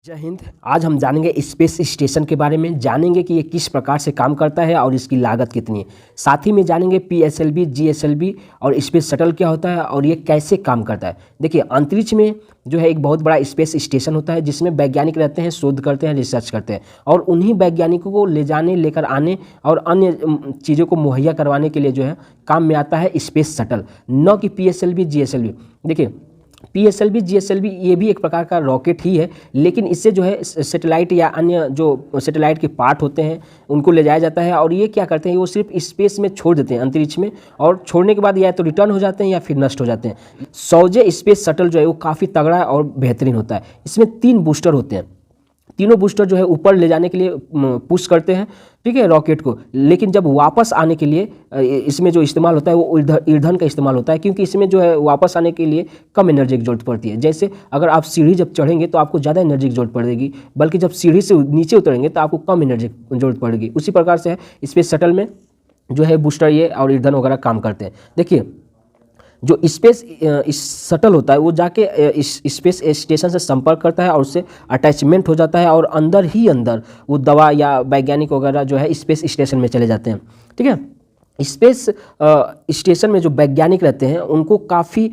जय हिंद। आज हम जानेंगे स्पेस स्टेशन के बारे में, जानेंगे कि ये किस प्रकार से काम करता है और इसकी लागत कितनी है। साथ ही में जानेंगे PSLV, GSLV और स्पेस शटल क्या होता है और ये कैसे काम करता है। देखिए, अंतरिक्ष में जो है एक बहुत बड़ा स्पेस स्टेशन होता है जिसमें वैज्ञानिक रहते हैं, शोध करते हैं, रिसर्च करते हैं और उन्हीं वैज्ञानिकों को ले जाने, लेकर आने और अन्य चीज़ों को मुहैया करवाने के लिए जो है काम में आता है स्पेस शटल, न कि PSLV, GSLV। देखिए, PSLV, GSLV ये भी एक प्रकार का रॉकेट ही है, लेकिन इससे जो है सैटेलाइट या अन्य जो सैटेलाइट के पार्ट होते हैं उनको ले जाया जाता है और ये क्या करते हैं, वो सिर्फ स्पेस में छोड़ देते हैं, अंतरिक्ष में, और छोड़ने के बाद या तो रिटर्न हो जाते हैं या फिर नष्ट हो जाते हैं। सौजे स्पेस शटल जो है वो काफ़ी तगड़ा और बेहतरीन होता है। इसमें 3 बूस्टर होते हैं, तीनों बूस्टर जो है ऊपर ले जाने के लिए पुश करते हैं, ठीक है, रॉकेट को। लेकिन जब वापस आने के लिए इसमें जो इस्तेमाल होता है वो ईंधन का इस्तेमाल होता है, क्योंकि इसमें जो है वापस आने के लिए कम एनर्जी की जरूरत पड़ती है। जैसे अगर आप सीढ़ी जब चढ़ेंगे तो आपको ज़्यादा एनर्जी की जरूरत पड़ेगी, बल्कि जब सीढ़ी से नीचे उतरेंगे तो आपको कम एनर्जी की जरूरत पड़ेगी। उसी प्रकार से स्पेस शटल में जो है बूस्टर ये और ईंधन वगैरह काम करते हैं। देखिए, जो स्पेस शटल होता है वो जाके स्पेस स्टेशन से संपर्क करता है और उससे अटैचमेंट हो जाता है और अंदर ही अंदर वो दवा या वैज्ञानिक वगैरह जो है स्पेस स्टेशन में चले जाते हैं, ठीक है। स्पेस स्टेशन में जो वैज्ञानिक रहते हैं उनको काफ़ी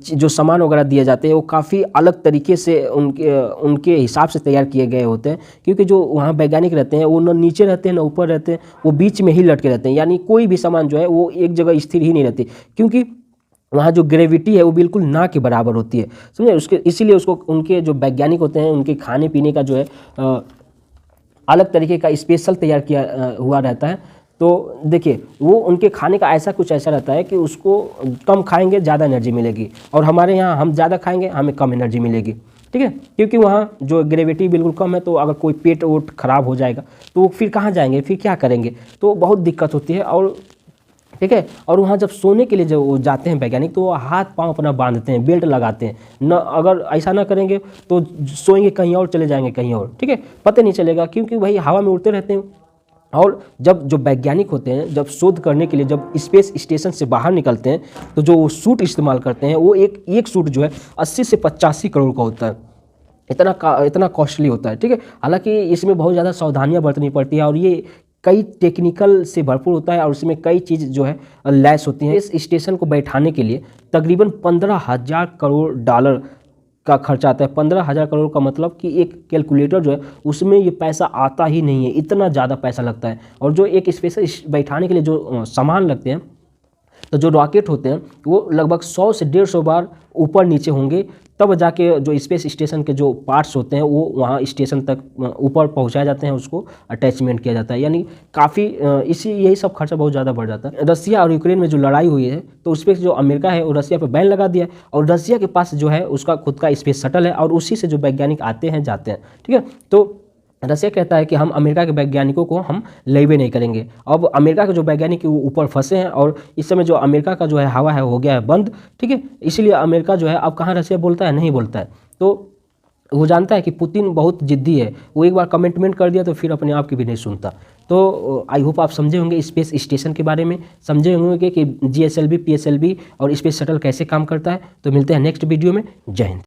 जो सामान वगैरह दिए जाते हैं वो काफ़ी अलग तरीके से उनके हिसाब से तैयार किए गए होते हैं, क्योंकि जो वहाँ वैज्ञानिक रहते हैं वो न नीचे रहते हैं न ऊपर रहते हैं, वो बीच में ही लटके रहते हैं। यानी कोई भी सामान जो है वो एक जगह स्थिर ही नहीं रहती, क्योंकि वहाँ जो ग्रेविटी है वो बिल्कुल ना के बराबर होती है, समझे। उसके इसीलिए उसको उनके जो वैज्ञानिक होते हैं उनके खाने पीने का जो है अलग तरीके का स्पेशल तैयार किया हुआ रहता है। तो देखिए, वो उनके खाने का ऐसा रहता है कि उसको कम खाएंगे ज़्यादा एनर्जी मिलेगी, और हमारे यहाँ हम ज़्यादा खाएंगे हमें कम एनर्जी मिलेगी, ठीक है, क्योंकि वहाँ जो ग्रेविटी बिल्कुल कम है। तो अगर कोई पेट वोट खराब हो जाएगा तो वो फिर कहाँ जाएंगे, फिर क्या करेंगे, तो बहुत दिक्कत होती है। और ठीक है, और वहाँ जब सोने के लिए जब वो जाते हैं वैज्ञानिक तो वो हाथ पांव अपना बांधते हैं, बेल्ट लगाते हैं न। अगर ऐसा ना करेंगे तो सोएंगे कहीं और, चले जाएंगे कहीं और, ठीक है, पता नहीं चलेगा, क्योंकि वही हवा में उड़ते रहते हैं। और जब जो वैज्ञानिक होते हैं जब शोध करने के लिए जब स्पेस स्टेशन से बाहर निकलते हैं तो जो सूट इस्तेमाल करते हैं वो एक सूट जो है 80 से 85 करोड़ का होता है। इतना कॉस्टली होता है, ठीक है। हालांकि इसमें बहुत ज़्यादा सावधानियाँ बरतनी पड़ती है और ये कई टेक्निकल से भरपूर होता है और उसमें कई चीज़ जो है लैस होती हैं। इस स्टेशन को बैठाने के लिए तकरीबन 15,000 करोड़ डॉलर का खर्चा आता है। 15,000 करोड़ का मतलब कि एक कैलकुलेटर जो है उसमें ये पैसा आता ही नहीं है, इतना ज़्यादा पैसा लगता है। और जो एक स्पेस बैठाने के लिए जो सामान लगते हैं, तो जो रॉकेट होते हैं वो लगभग 100 से 150 बार ऊपर नीचे होंगे, तब जाके जो स्पेस स्टेशन के जो पार्ट्स होते हैं वो वहाँ स्टेशन तक ऊपर पहुँचाए जाते हैं, उसको अटैचमेंट किया जाता है। यानी काफ़ी यही सब खर्चा बहुत ज़्यादा बढ़ जाता है। रसिया और यूक्रेन में जो लड़ाई हुई है तो उस पर जो अमेरिका है वो रसिया पर बैन लगा दिया है, और रसिया के पास जो है उसका खुद का स्पेस शटल है और उसी से जो वैज्ञानिक आते हैं जाते हैं, ठीक है। तो रसिया कहता है कि हम अमेरिका के वैज्ञानिकों को हम लेवे नहीं करेंगे। अब अमेरिका के जो वैज्ञानिक ऊपर फंसे हैं और इस समय जो अमेरिका का जो है हवा है हो गया है बंद, ठीक है। इसलिए अमेरिका जो है अब कहाँ रसिया बोलता है, नहीं बोलता है। तो वो जानता है कि पुतिन बहुत जिद्दी है, वो एक बार कमिटमेंट कर दिया तो फिर अपने आप की भी नहीं सुनता। तो आई होप आप समझे होंगे स्पेस स्टेशन के बारे में, समझे होंगे कि GSLV, PSLV और स्पेस शटल कैसे काम करता है। तो मिलते हैं नेक्स्ट वीडियो में। जय हिंद।